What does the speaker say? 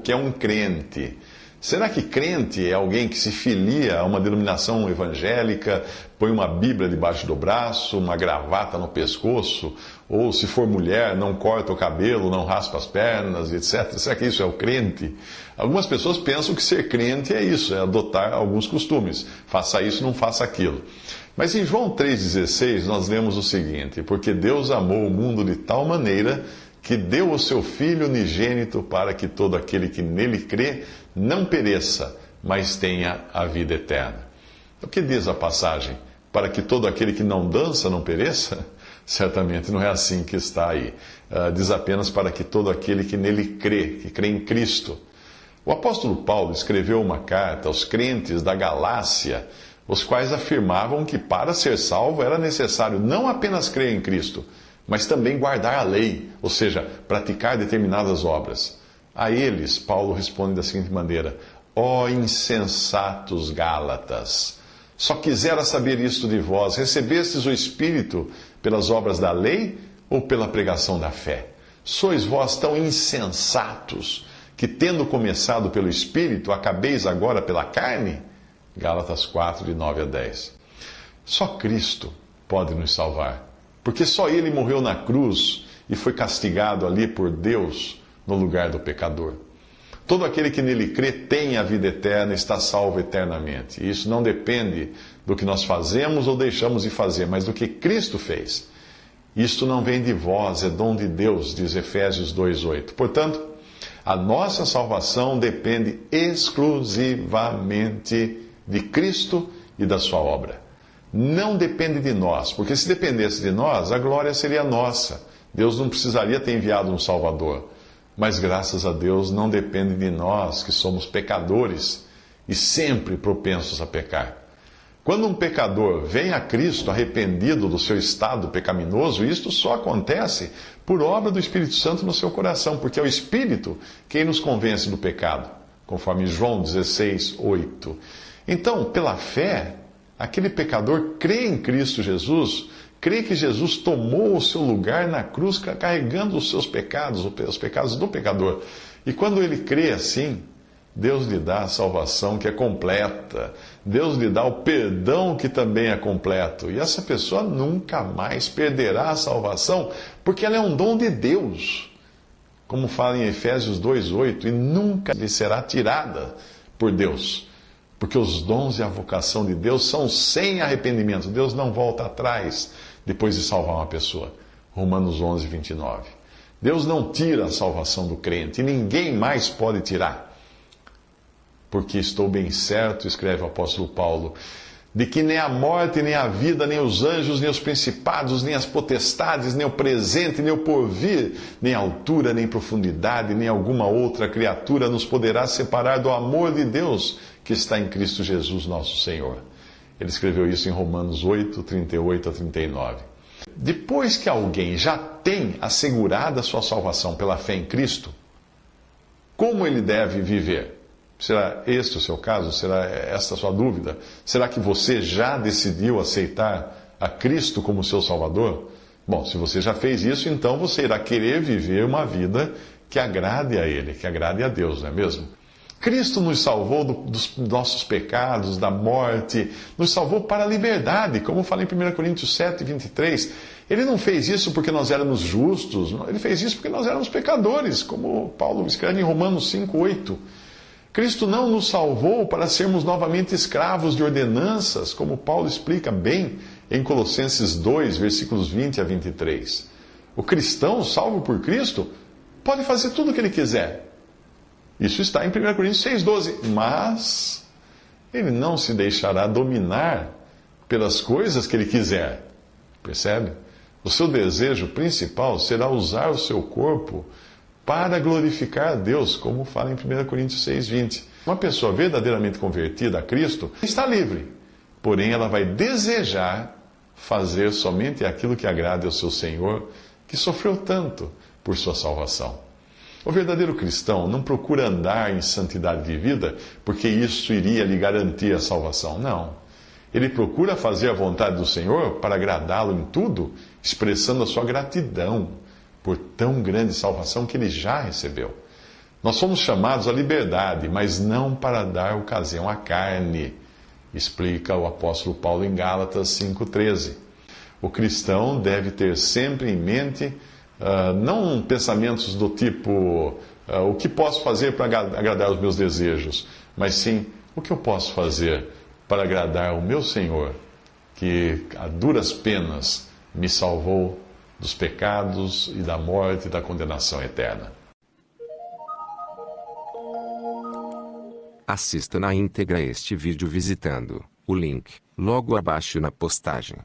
que é um crente. Será que crente é alguém que se filia a uma denominação evangélica, põe uma Bíblia debaixo do braço, uma gravata no pescoço, ou se for mulher, não corta o cabelo, não raspa as pernas, etc. Será que isso é o crente? Algumas pessoas pensam que ser crente é isso, é adotar alguns costumes. Faça isso, não faça aquilo. Mas em João 3,16 nós lemos o seguinte: porque Deus amou o mundo de tal maneira que deu o seu Filho unigênito para que todo aquele que nele crê não pereça, mas tenha a vida eterna. O que diz a passagem? Para que todo aquele que não dança não pereça? Certamente não é assim que está aí. Diz apenas para que todo aquele que nele crê, que crê em Cristo. O apóstolo Paulo escreveu uma carta aos crentes da Galácia, os quais afirmavam que para ser salvo era necessário não apenas crer em Cristo, mas também guardar a lei, ou seja, praticar determinadas obras. A eles, Paulo responde da seguinte maneira: ó insensatos Gálatas, só quisera saber isto de vós: recebestes o Espírito pelas obras da lei ou pela pregação da fé? Sois vós tão insensatos que, tendo começado pelo Espírito, acabeis agora pela carne? Gálatas 4, de 9 a 10. Só Cristo pode nos salvar, porque só Ele morreu na cruz e foi castigado ali por Deus no lugar do pecador. Todo aquele que nele crê tem a vida eterna e está salvo eternamente. E isso não depende do que nós fazemos ou deixamos de fazer, mas do que Cristo fez. Isto não vem de vós, é dom de Deus, diz Efésios 2,8. Portanto, a nossa salvação depende exclusivamente de Cristo e da sua obra. Não depende de nós, porque se dependesse de nós, a glória seria nossa. Deus não precisaria ter enviado um Salvador. Mas graças a Deus não depende de nós, que somos pecadores e sempre propensos a pecar. Quando um pecador vem a Cristo arrependido do seu estado pecaminoso, isto só acontece por obra do Espírito Santo no seu coração, porque é o Espírito quem nos convence do pecado, conforme João 16:8. Então, pela fé, aquele pecador crê em Cristo Jesus, crê que Jesus tomou o seu lugar na cruz, carregando os seus pecados, os pecados do pecador. E quando ele crê assim, Deus lhe dá a salvação que é completa. Deus lhe dá o perdão que também é completo. E essa pessoa nunca mais perderá a salvação, porque ela é um dom de Deus. Como fala em Efésios 2:8, e nunca lhe será tirada por Deus. Porque os dons e a vocação de Deus são sem arrependimento. Deus não volta atrás depois de salvar uma pessoa. Romanos 11:29. Deus não tira a salvação do crente, e ninguém mais pode tirar. Porque estou bem certo, escreve o apóstolo Paulo, de que nem a morte, nem a vida, nem os anjos, nem os principados, nem as potestades, nem o presente, nem o porvir, nem a altura, nem profundidade, nem alguma outra criatura nos poderá separar do amor de Deus que está em Cristo Jesus, nosso Senhor. Ele escreveu isso em Romanos 8, 38 a 39. Depois que alguém já tem assegurada a sua salvação pela fé em Cristo, como ele deve viver? Será este o seu caso? Será esta a sua dúvida? Será que você já decidiu aceitar a Cristo como seu Salvador? Bom, se você já fez isso, então você irá querer viver uma vida que agrade a Ele, que agrade a Deus, não é mesmo? Cristo nos salvou dos nossos pecados, da morte, nos salvou para a liberdade, como fala em 1 Coríntios 7, 23. Ele não fez isso porque nós éramos justos, ele fez isso porque nós éramos pecadores, como Paulo escreve em Romanos 5, 8. Cristo não nos salvou para sermos novamente escravos de ordenanças, como Paulo explica bem em Colossenses 2, versículos 20 a 23. O cristão, salvo por Cristo, pode fazer tudo o que ele quiser. Isso está em 1 Coríntios 6,12. Mas ele não se deixará dominar pelas coisas que ele quiser. Percebe? O seu desejo principal será usar o seu corpo para glorificar a Deus, como fala em 1 Coríntios 6,20. Uma pessoa verdadeiramente convertida a Cristo está livre, porém ela vai desejar fazer somente aquilo que agrade ao seu Senhor, que sofreu tanto por sua salvação. O verdadeiro cristão não procura andar em santidade de vida porque isso iria lhe garantir a salvação. Não. Ele procura fazer a vontade do Senhor para agradá-lo em tudo, expressando a sua gratidão por tão grande salvação que ele já recebeu. Nós fomos chamados à liberdade, mas não para dar ocasião à carne, explica o apóstolo Paulo em Gálatas 5,13. O cristão deve ter sempre em mente não pensamentos do tipo o que posso fazer para agradar os meus desejos, mas sim o que eu posso fazer para agradar o meu Senhor, que a duras penas me salvou dos pecados e da morte e da condenação eterna. Assista na íntegra este vídeo visitando o link logo abaixo na postagem.